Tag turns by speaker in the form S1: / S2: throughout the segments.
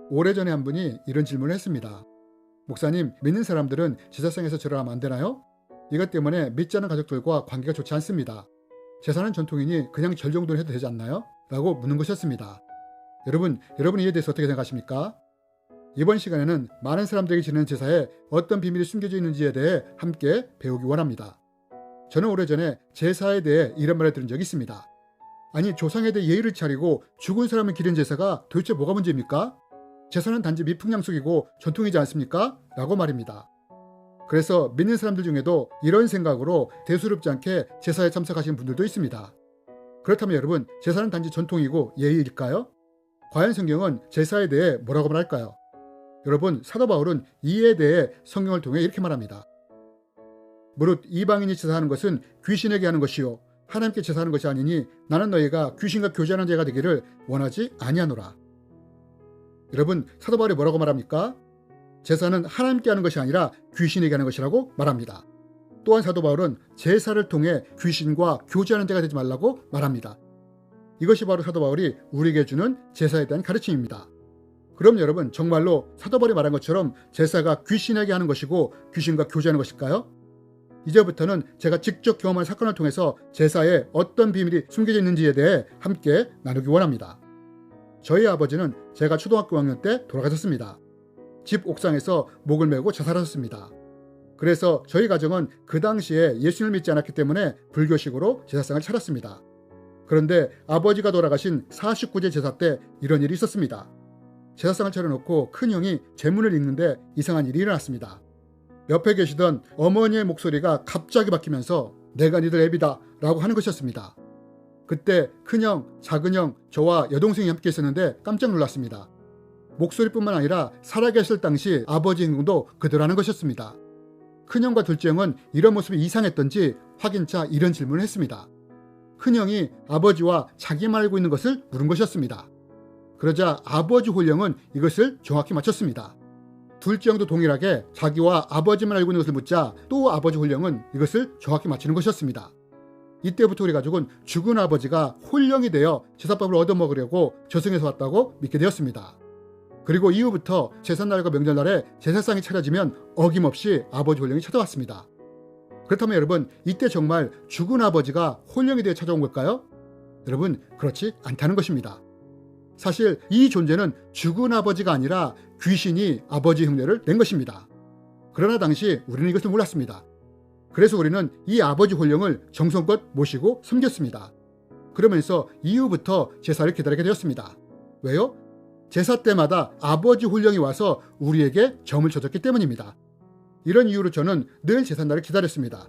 S1: 오래전에 한 분이 이런 질문을 했습니다. 목사님, 믿는 사람들은 제사상에서 절을 하면 안 되나요? 이것 때문에 믿지 않는 가족들과 관계가 좋지 않습니다. 제사는 전통이니 그냥 절 정도는 해도 되지 않나요? 라고 묻는 것이었습니다. 여러분 이에 대해서 어떻게 생각하십니까? 이번 시간에는 많은 사람들에게 지내는 제사에 어떤 비밀이 숨겨져 있는지에 대해 함께 배우기 원합니다. 저는 오래전에 제사에 대해 이런 말을 들은 적이 있습니다. 아니, 조상에 대해 예의를 차리고 죽은 사람을 기리는 제사가 도대체 뭐가 문제입니까? 제사는 단지 미풍양속이고 전통이지 않습니까? 라고 말입니다. 그래서 믿는 사람들 중에도 이런 생각으로 대수롭지 않게 제사에 참석하시는 분들도 있습니다. 그렇다면 여러분, 제사는 단지 전통이고 예의일까요? 과연 성경은 제사에 대해 뭐라고 말할까요? 여러분, 사도 바울은 이에 대해 성경을 통해 이렇게 말합니다. 무릇 이방인이 제사하는 것은 귀신에게 하는 것이요 하나님께 제사하는 것이 아니니 나는 너희가 귀신과 교제하는 자가 되기를 원하지 아니하노라. 여러분, 사도 바울이 뭐라고 말합니까? 제사는 하나님께 하는 것이 아니라 귀신에게 하는 것이라고 말합니다. 또한 사도 바울은 제사를 통해 귀신과 교제하는 자가 되지 말라고 말합니다. 이것이 바로 사도 바울이 우리에게 주는 제사에 대한 가르침입니다. 그럼 여러분, 정말로 사도 바울이 말한 것처럼 제사가 귀신에게 하는 것이고 귀신과 교제하는 것일까요? 이제부터는 제가 직접 경험한 사건을 통해서 제사에 어떤 비밀이 숨겨져 있는지에 대해 함께 나누기 원합니다. 저희 아버지는 제가 초등학교 5학년 때 돌아가셨습니다. 집 옥상에서 목을 메고 자살하셨습니다. 그래서 저희 가정은 그 당시에 예수님을 믿지 않았기 때문에 불교식으로 제사상을 차렸습니다. 그런데 아버지가 돌아가신 49제 제사 때 이런 일이 있었습니다. 제사상을 차려놓고 큰형이 제문을 읽는데 이상한 일이 일어났습니다. 옆에 계시던 어머니의 목소리가 갑자기 바뀌면서 내가 니들 애비다 라고 하는 것이었습니다. 그때 큰형, 작은형, 저와 여동생이 함께 있었는데 깜짝 놀랐습니다. 목소리뿐만 아니라 살아계실 당시 아버지 행동도 그대로 하는 것이었습니다. 큰형과 둘째 형은 이런 모습이 이상했던지 확인차 이런 질문을 했습니다. 큰형이 아버지와 자기만 알고 있는 것을 물은 것이었습니다. 그러자 아버지 홀령은 이것을 정확히 맞췄습니다. 둘째 형도 동일하게 자기와 아버지만 알고 있는 것을 묻자 또 아버지 홀령은 이것을 정확히 맞히는 것이었습니다. 이때부터 우리 가족은 죽은 아버지가 홀령이 되어 제사밥을 얻어먹으려고 저승에서 왔다고 믿게 되었습니다. 그리고 이후부터 제삿날과 명절날에 제사상이 차려지면 어김없이 아버지 홀령이 찾아왔습니다. 그렇다면 여러분, 이때 정말 죽은 아버지가 홀령이 되어 찾아온 걸까요? 여러분, 그렇지 않다는 것입니다. 사실 이 존재는 죽은 아버지가 아니라 귀신이 아버지 흉내를 낸 것입니다. 그러나 당시 우리는 이것을 몰랐습니다. 그래서 우리는 이 아버지 홀령을 정성껏 모시고 섬겼습니다. 그러면서 이후부터 제사를 기다리게 되었습니다. 왜요? 제사 때마다 아버지 홀령이 와서 우리에게 점을 쳐줬기 때문입니다. 이런 이유로 저는 늘 제삿날을 기다렸습니다.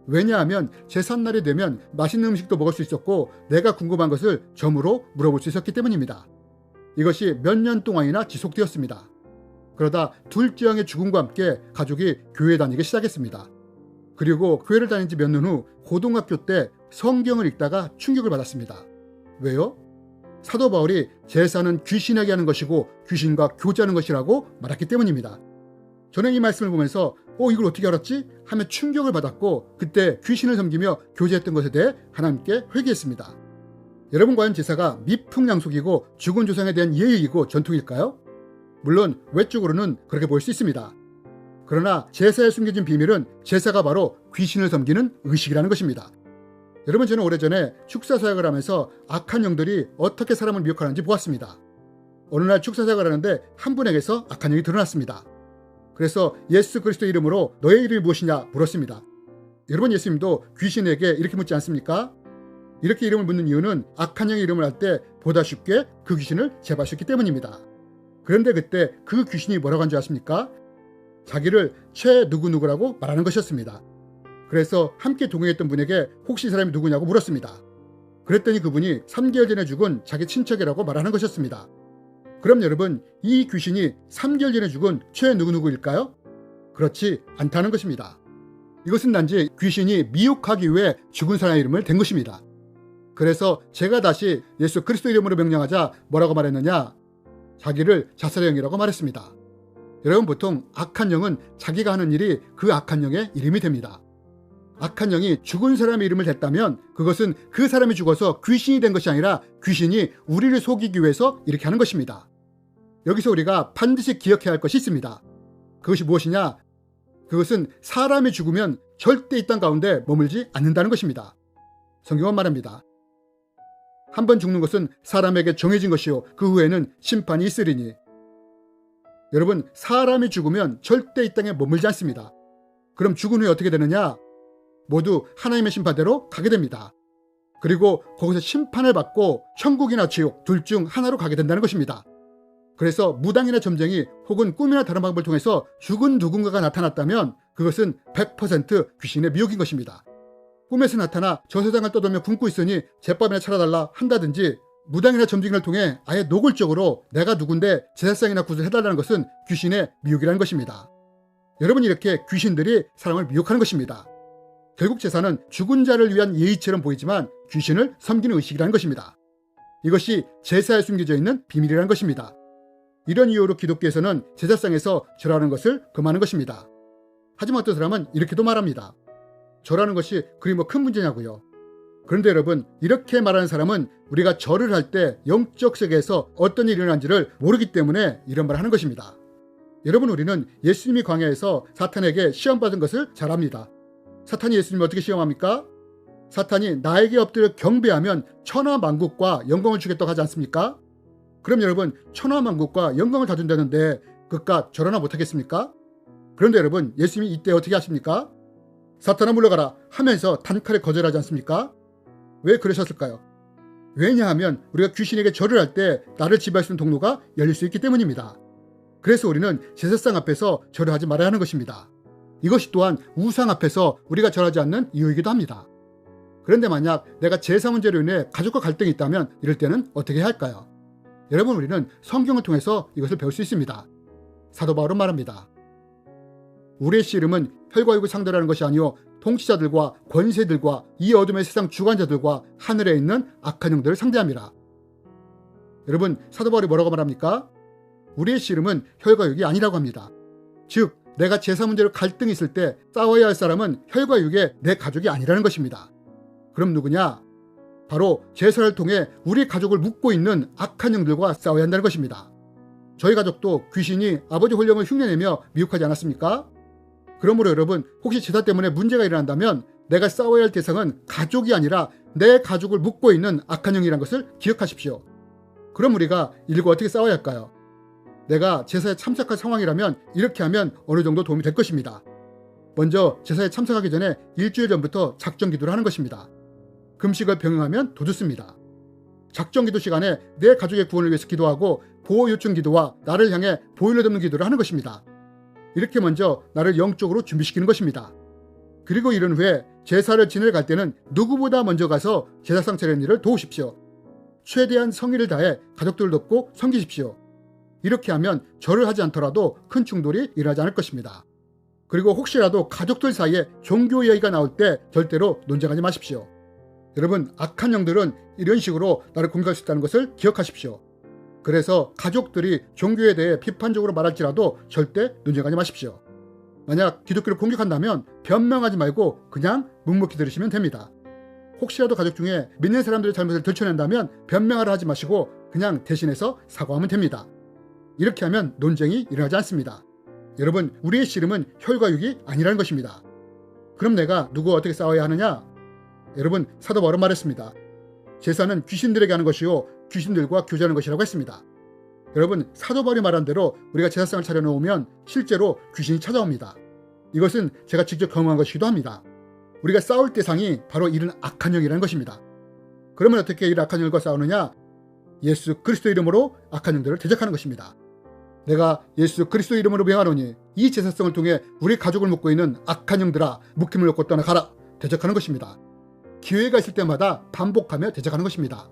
S1: 왜냐하면 제삿날이 되면 맛있는 음식도 먹을 수 있었고 내가 궁금한 것을 점으로 물어볼 수 있었기 때문입니다. 이것이 몇 년 동안이나 지속되었습니다. 그러다 둘째 형의 죽음과 함께 가족이 교회 다니기 시작했습니다. 그리고 교회를 다닌 지 몇 년 후 고등학교 때 성경을 읽다가 충격을 받았습니다. 왜요? 사도 바울이 제사는 귀신에게 하는 것이고 귀신과 교제하는 것이라고 말했기 때문입니다. 저는 이 말씀을 보면서 이걸 어떻게 알았지? 하며 충격을 받았고 그때 귀신을 섬기며 교제했던 것에 대해 하나님께 회개했습니다. 여러분, 과연 제사가 미풍양속이고 죽은 조상에 대한 예의이고 전통일까요? 물론 외적으로는 그렇게 보일 수 있습니다. 그러나 제사에 숨겨진 비밀은 제사가 바로 귀신을 섬기는 의식이라는 것입니다. 여러분, 저는 오래전에 축사 사역을 하면서 악한 영들이 어떻게 사람을 미혹하는지 보았습니다. 어느 날 축사 사역을 하는데 한 분에게서 악한 영이 드러났습니다. 그래서 예수 그리스도 이름으로 너의 이름이 무엇이냐 물었습니다. 여러분, 예수님도 귀신에게 이렇게 묻지 않습니까? 이렇게 이름을 묻는 이유는 악한 영의 이름을 할 때 보다 쉽게 그 귀신을 제거할 수 있기 때문입니다. 그런데 그때 그 귀신이 뭐라고 한 줄 아십니까? 자기를 최 누구누구라고 말하는 것이었습니다. 그래서 함께 동행했던 분에게 혹시 이 사람이 누구냐고 물었습니다. 그랬더니 그분이 3개월 전에 죽은 자기 친척이라고 말하는 것이었습니다. 그럼 여러분, 이 귀신이 3개월 전에 죽은 최 누구누구일까요? 그렇지 않다는 것입니다. 이것은 단지 귀신이 미혹하기 위해 죽은 사람의 이름을 댄 것입니다. 그래서 제가 다시 예수 그리스도 이름으로 명령하자 뭐라고 말했느냐? 자기를 자살의 영이라고 말했습니다. 여러분, 보통 악한 영은 자기가 하는 일이 그 악한 영의 이름이 됩니다. 악한 영이 죽은 사람의 이름을 댔다면 그것은 그 사람이 죽어서 귀신이 된 것이 아니라 귀신이 우리를 속이기 위해서 이렇게 하는 것입니다. 여기서 우리가 반드시 기억해야 할 것이 있습니다. 그것이 무엇이냐? 그것은 사람이 죽으면 절대 이 땅 가운데 머물지 않는다는 것입니다. 성경은 말합니다. 한 번 죽는 것은 사람에게 정해진 것이요 그 후에는 심판이 있으리니. 여러분, 사람이 죽으면 절대 이 땅에 머물지 않습니다. 그럼 죽은 후에 어떻게 되느냐? 모두 하나님의 심판대로 가게 됩니다. 그리고 거기서 심판을 받고 천국이나 지옥 둘 중 하나로 가게 된다는 것입니다. 그래서 무당이나 점쟁이 혹은 꿈이나 다른 방법을 통해서 죽은 누군가가 나타났다면 그것은 100% 귀신의 미혹인 것입니다. 꿈에서 나타나 저 세상을 떠돌며 굶고 있으니 제밥이나 차려달라 한다든지 무당이나 점쟁이를 통해 아예 노골적으로 내가 누군데 제사상이나 굿을 해달라는 것은 귀신의 미혹이라는 것입니다. 여러분, 이렇게 귀신들이 사람을 미혹하는 것입니다. 결국 제사는 죽은 자를 위한 예의처럼 보이지만 귀신을 섬기는 의식이라는 것입니다. 이것이 제사에 숨겨져 있는 비밀이라는 것입니다. 이런 이유로 기독교에서는 제사상에서 절하는 것을 금하는 것입니다. 하지만 어떤 사람은 이렇게도 말합니다. 절하는 것이 그리 뭐 큰 문제냐고요. 그런데 여러분, 이렇게 말하는 사람은 우리가 절을 할 때 영적 세계에서 어떤 일이 일어난지를 모르기 때문에 이런 말을 하는 것입니다. 여러분, 우리는 예수님이 광야에서 사탄에게 시험받은 것을 잘 압니다. 사탄이 예수님을 어떻게 시험합니까? 사탄이 나에게 엎드려 경배하면 천하만국과 영광을 주겠다고 하지 않습니까? 그럼 여러분, 천하만국과 영광을 다 준다는데 그깟 절하나 못하겠습니까? 그런데 여러분, 예수님이 이때 어떻게 하십니까? 사탄아 물러가라 하면서 단칼에 거절하지 않습니까? 왜 그러셨을까요? 왜냐하면 우리가 귀신에게 절을 할 때 나를 지배할 수 있는 통로가 열릴 수 있기 때문입니다. 그래서 우리는 제사상 앞에서 절을 하지 말아야 하는 것입니다. 이것이 또한 우상 앞에서 우리가 절하지 않는 이유이기도 합니다. 그런데 만약 내가 제사 문제로 인해 가족과 갈등이 있다면 이럴 때는 어떻게 해야 할까요? 여러분, 우리는 성경을 통해서 이것을 배울 수 있습니다. 사도 바울은 말합니다. 우리의 씨름은 혈과 육을 상대로 하는 것이 아니요 통치자들과 권세들과 이 어둠의 세상 주관자들과 하늘에 있는 악한 영들을 상대함이라. 여러분, 사도 바울이 뭐라고 말합니까? 우리의 씨름은 혈과 육이 아니라고 합니다. 즉, 내가 제사 문제로 갈등이 있을 때 싸워야 할 사람은 혈과 육의 내 가족이 아니라는 것입니다. 그럼 누구냐? 바로 제사를 통해 우리 가족을 묶고 있는 악한 영들과 싸워야 한다는 것입니다. 저희 가족도 귀신이 아버지 혼령을 흉내내며 미혹하지 않았습니까? 그러므로 여러분, 혹시 제사 때문에 문제가 일어난다면 내가 싸워야 할 대상은 가족이 아니라 내 가족을 묶고 있는 악한 영이라는 것을 기억하십시오. 그럼 우리가 이들과 어떻게 싸워야 할까요? 내가 제사에 참석할 상황이라면 이렇게 하면 어느 정도 도움이 될 것입니다. 먼저 제사에 참석하기 전에 일주일 전부터 작정 기도를 하는 것입니다. 금식을 병행하면 더 좋습니다. 작정 기도 시간에 내 가족의 구원을 위해서 기도하고 보호 요청 기도와 나를 향해 보혈로 덮는 기도를 하는 것입니다. 이렇게 먼저 나를 영적으로 준비시키는 것입니다. 그리고 이런 후에 제사를 지내러 갈 때는 누구보다 먼저 가서 제사상 차리는 일을 도우십시오. 최대한 성의를 다해 가족들을 돕고 섬기십시오. 이렇게 하면 절을 하지 않더라도 큰 충돌이 일어나지 않을 것입니다. 그리고 혹시라도 가족들 사이에 종교 이야기가 나올 때 절대로 논쟁하지 마십시오. 여러분, 악한 영들은 이런 식으로 나를 공격할 수 있다는 것을 기억하십시오. 그래서 가족들이 종교에 대해 비판적으로 말할지라도 절대 논쟁하지 마십시오. 만약 기독교를 공격한다면 변명하지 말고 그냥 묵묵히 들으시면 됩니다. 혹시라도 가족 중에 믿는 사람들의 잘못을 들춰낸다면 변명하라 하지 마시고 그냥 대신해서 사과하면 됩니다. 이렇게 하면 논쟁이 일어나지 않습니다. 여러분, 우리의 씨름은 혈과 육이 아니라는 것입니다. 그럼 내가 누구와 어떻게 싸워야 하느냐? 여러분, 사도 바울은 말했습니다. 제사는 귀신들에게 하는 것이요 귀신들과 교제하는 것이라고 했습니다. 여러분, 사도 바울이 말한 대로 우리가 제사상을 차려놓으면 실제로 귀신이 찾아옵니다. 이것은 제가 직접 경험한 것이기도 합니다. 우리가 싸울 대상이 바로 이런 악한 영이라는 것입니다. 그러면 어떻게 이 악한 영과 싸우느냐? 예수 그리스도 이름으로 악한 영들을 대적하는 것입니다. 내가 예수 그리스도 이름으로 명하노니 이 제사성을 통해 우리 가족을 묶고 있는 악한 영들아 묶임을 놓고 떠나가라. 대적하는 것입니다. 기회가 있을 때마다 반복하며 대적하는 것입니다.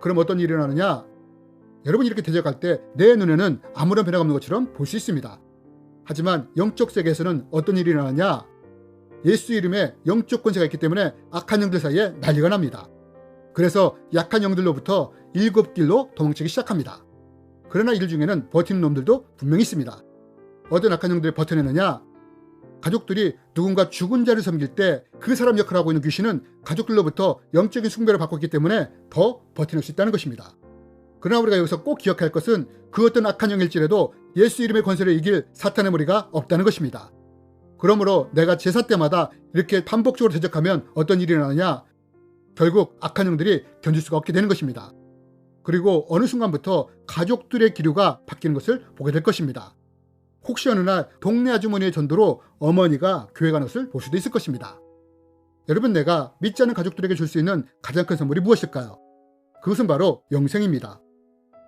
S1: 그럼 어떤 일이 일어나느냐? 여러분, 이렇게 대적할 때 내 눈에는 아무런 변화가 없는 것처럼 볼 수 있습니다. 하지만 영적 세계에서는 어떤 일이 일어나냐? 예수 이름에 영적 권세가 있기 때문에 악한 영들 사이에 난리가 납니다. 그래서 약한 영들로부터 7길로 도망치기 시작합니다. 그러나 이들 중에는 버티는 놈들도 분명히 있습니다. 어떤 악한 영들이 버텨내느냐? 가족들이 누군가 죽은 자를 섬길 때 그 사람 역할을 하고 있는 귀신은 가족들로부터 영적인 숭배를 받고 있기 때문에 더 버텨낼 수 있다는 것입니다. 그러나 우리가 여기서 꼭 기억할 것은 그 어떤 악한 영일지라도 예수 이름의 권세를 이길 사탄의 무리가 없다는 것입니다. 그러므로 내가 제사 때마다 이렇게 반복적으로 대적하면 어떤 일이 일어나냐? 결국 악한 영들이 견딜 수가 없게 되는 것입니다. 그리고 어느 순간부터 가족들의 기류가 바뀌는 것을 보게 될 것입니다. 혹시 어느 날 동네 아주머니의 전도로 어머니가 교회 가는 것을 볼 수도 있을 것입니다. 여러분, 내가 믿지 않는 가족들에게 줄 수 있는 가장 큰 선물이 무엇일까요? 그것은 바로 영생입니다.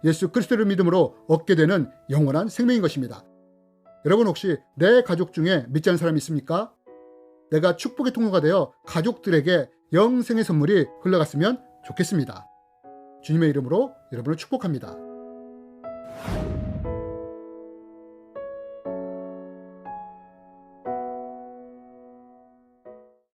S1: 예수 그리스도를 믿음으로 얻게 되는 영원한 생명인 것입니다. 여러분, 혹시 내 가족 중에 믿지 않는 사람이 있습니까? 내가 축복의 통로가 되어 가족들에게 영생의 선물이 흘러갔으면 좋겠습니다. 주님의 이름으로 여러분을 축복합니다.